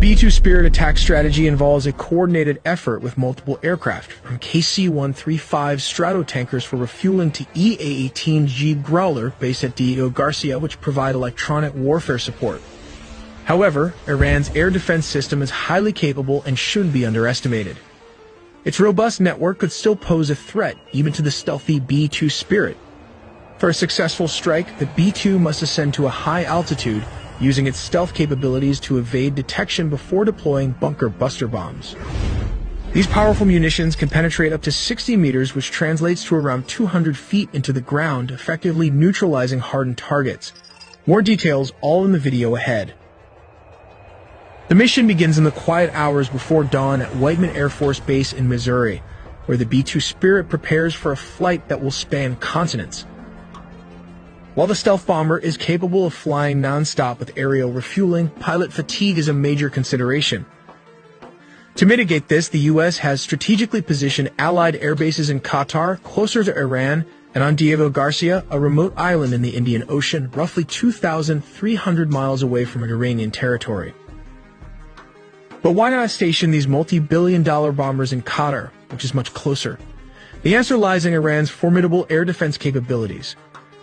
B-2 Spirit attack strategy involves a coordinated effort with multiple aircraft, from KC-135 Stratotankers for refueling to EA-18G Growler based at Diego Garcia, which provide electronic warfare support. However, Iran's air defense system is highly capable and shouldn't be underestimated. Its robust network could still pose a threat, even to the stealthy B-2 Spirit. For a successful strike, the B-2 must ascend to a high altitude, using its stealth capabilities to evade detection before deploying bunker buster bombs. These powerful munitions can penetrate up to 60 meters, which translates to around 200 feet into the ground, effectively neutralizing hardened targets. More details all in the video ahead. The mission begins in the quiet hours before dawn at Whiteman Air Force Base in Missouri, where the B-2 Spirit prepares for a flight that will span continents. While the stealth bomber is capable of flying non-stop with aerial refueling, pilot fatigue is a major consideration. To mitigate this, the U.S. has strategically positioned Allied air bases in Qatar, closer to Iran, and on Diego Garcia, a remote island in the Indian Ocean, roughly 2,300 miles away from Iranian territory. But why not station these multi-billion-dollar bombers in Qatar, which is much closer? The answer lies in Iran's formidable air defense capabilities.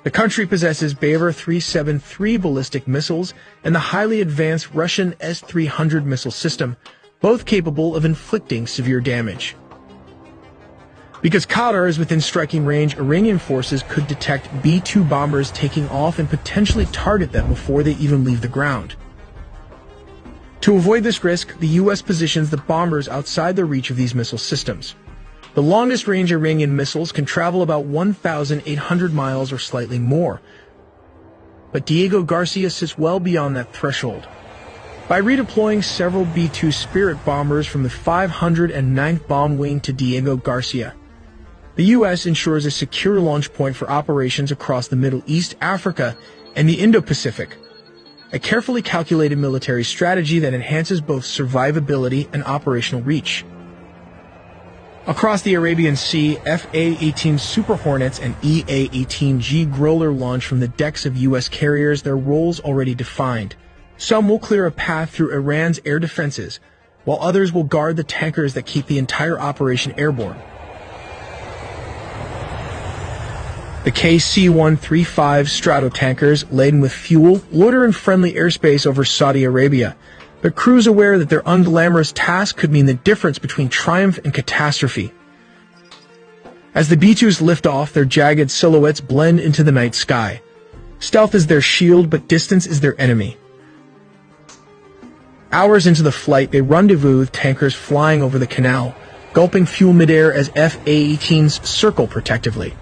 The country possesses Bayraktar 373 ballistic missiles and the highly advanced Russian S-300 missile system, both capable of inflicting severe damage. Because Qatar is within striking range, Iranian forces could detect B-2 bombers taking off and potentially target them before they even leave the ground. To avoid this risk, the U.S. positions the bombers outside the reach of these missile systems. The longest-range Iranian missiles can travel about 1,800 miles or slightly more, but Diego Garcia sits well beyond that threshold. By redeploying several B-2 Spirit bombers from the 509th Bomb Wing to Diego Garcia, the U.S. ensures a secure launch point for operations across the Middle East, Africa, and the Indo-Pacific, a carefully calculated military strategy that enhances both survivability and operational reach. Across the Arabian Sea, FA-18 Super Hornets and EA-18G Growler launch from the decks of U.S. carriers, their roles already defined. Some will clear a path through Iran's air defenses, while others will guard the tankers that keep the entire operation airborne. The KC-135 Stratotankers, laden with fuel, loiter in friendly airspace over Saudi Arabia, but crews aware that their unglamorous task could mean the difference between triumph and catastrophe. As the B-2s lift off, their jagged silhouettes blend into the night sky. Stealth is their shield, but distance is their enemy. Hours into the flight, they rendezvous with tankers flying over the canal, gulping fuel midair as FA-18s circle protectively.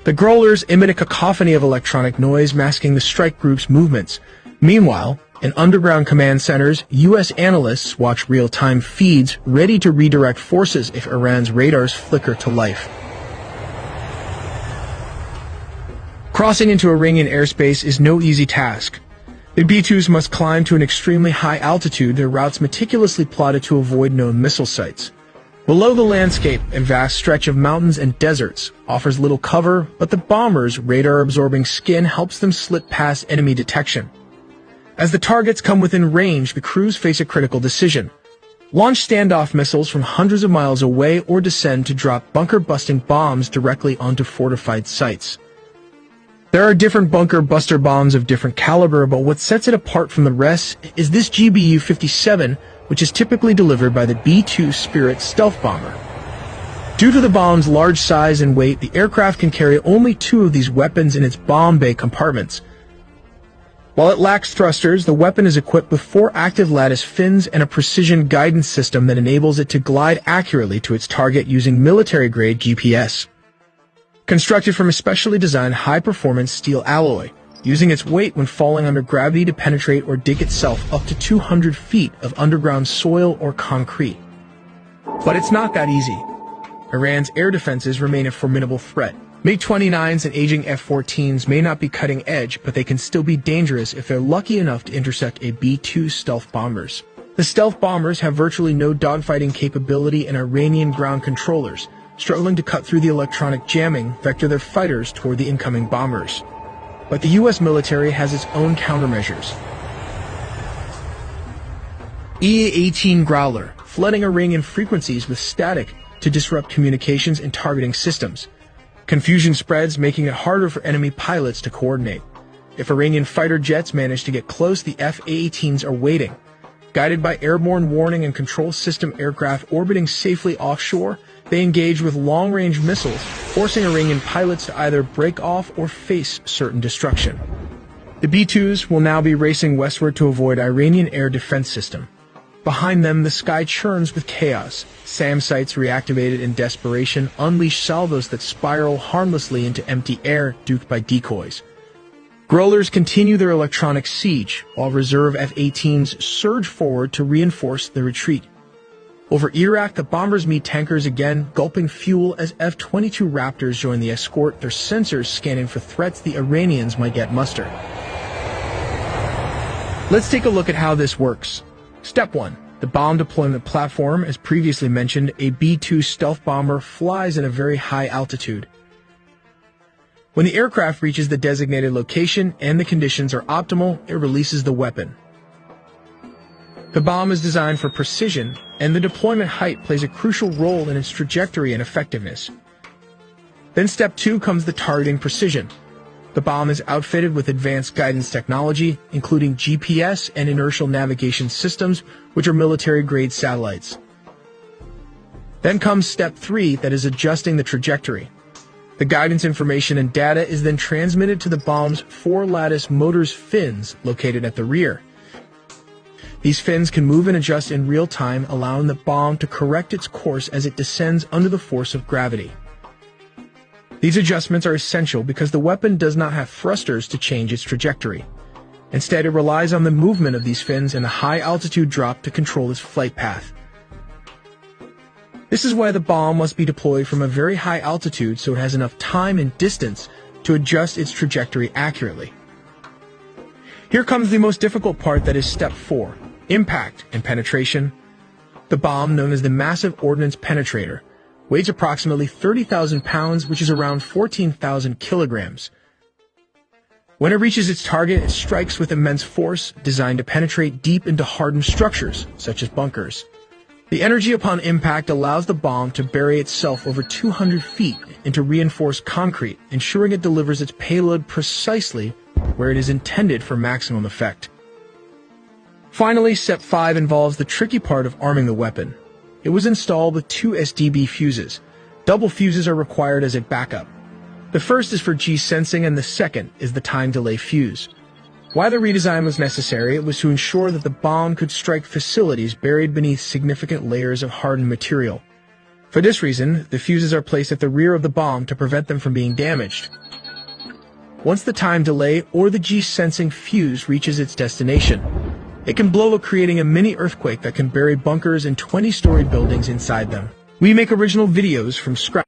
The Growlers emit a cacophony of electronic noise, masking the strike group's movements. Meanwhile, in underground command centers, U.S. analysts watch real-time feeds ready to redirect forces if Iran's radars flicker to life. Crossing into Iranian airspace is no easy task. The B-2s must climb to an extremely high altitude, their routes meticulously plotted to avoid known missile sites. Below the landscape, a vast stretch of mountains and deserts offers little cover, but the bombers' radar-absorbing skin helps them slip past enemy detection. As the targets come within range, the crews face a critical decision: launch standoff missiles from hundreds of miles away or descend to drop bunker-busting bombs directly onto fortified sites. There are different bunker buster bombs of different caliber, but what sets it apart from the rest is this GBU-57, which is typically delivered by the B-2 Spirit stealth bomber. Due to the bomb's large size and weight, the aircraft can carry only 2 of these weapons in its bomb bay compartments. While it lacks thrusters, the weapon is equipped with 4 active lattice fins and a precision guidance system that enables it to glide accurately to its target using military-grade GPS. Constructed from a specially designed high-performance steel alloy, using its weight when falling under gravity to penetrate or dig itself up to 200 feet of underground soil or concrete. But it's not that easy. Iran's air defenses remain a formidable threat. MiG-29s and aging F-14s may not be cutting edge, but they can still be dangerous if they're lucky enough to intercept a B-2 stealth bombers. The stealth bombers have virtually no dogfighting capability, and Iranian ground controllers, struggling to cut through the electronic jamming, vector their fighters toward the incoming bombers. But the U.S. military has its own countermeasures. EA-18 Growler, flooding a ring in frequencies with static to disrupt communications and targeting systems. Confusion spreads, making it harder for enemy pilots to coordinate. If Iranian fighter jets manage to get close, the F-A-18s are waiting. Guided by airborne warning and control system aircraft orbiting safely offshore, they engage with long-range missiles, forcing Iranian pilots to either break off or face certain destruction. The B-2s will now be racing westward to avoid Iranian air defense system. Behind them, the sky churns with chaos. SAM sites reactivated in desperation unleash salvos that spiral harmlessly into empty air, duped by decoys. Growlers continue their electronic siege, while reserve F-18s surge forward to reinforce the retreat. Over Iraq, the bombers meet tankers again, gulping fuel as F-22 Raptors join the escort, their sensors scanning for threats the Iranians might yet muster. Let's take a look at how this works. Step 1. The bomb deployment platform. As previously mentioned, a B-2 stealth bomber flies at a very high altitude. When the aircraft reaches the designated location and the conditions are optimal, it releases the weapon. The bomb is designed for precision, and the deployment height plays a crucial role in its trajectory and effectiveness. Then step 2 comes the targeting precision. The bomb is outfitted with advanced guidance technology, including GPS and inertial navigation systems, which are military-grade satellites. Then comes step 3, that is adjusting the trajectory. The guidance information and data is then transmitted to the bomb's 4-lattice motors fins located at the rear. These fins can move and adjust in real time, allowing the bomb to correct its course as it descends under the force of gravity. These adjustments are essential because the weapon does not have thrusters to change its trajectory. Instead, it relies on the movement of these fins and a high-altitude drop to control its flight path. This is why the bomb must be deployed from a very high altitude so it has enough time and distance to adjust its trajectory accurately. Here comes the most difficult part, that is step 4, impact and penetration. The bomb, known as the Massive Ordnance Penetrator, weighs approximately 30,000 pounds, which is around 14,000 kilograms. When it reaches its target, it strikes with immense force, designed to penetrate deep into hardened structures, such as bunkers. The energy upon impact allows the bomb to bury itself over 200 feet into reinforced concrete, ensuring it delivers its payload precisely where it is intended for maximum effect. Finally, step 5 involves the tricky part of arming the weapon. It was installed with 2 SDB fuses. Double fuses are required as a backup. The first is for G-sensing and the second is the time delay fuse. Why the redesign was necessary, it was to ensure that the bomb could strike facilities buried beneath significant layers of hardened material. For this reason, the fuses are placed at the rear of the bomb to prevent them from being damaged. Once the time delay or the G-sensing fuse reaches its destination, it can blow up, creating a mini earthquake that can bury bunkers and 20-story buildings inside them. We make original videos from scratch.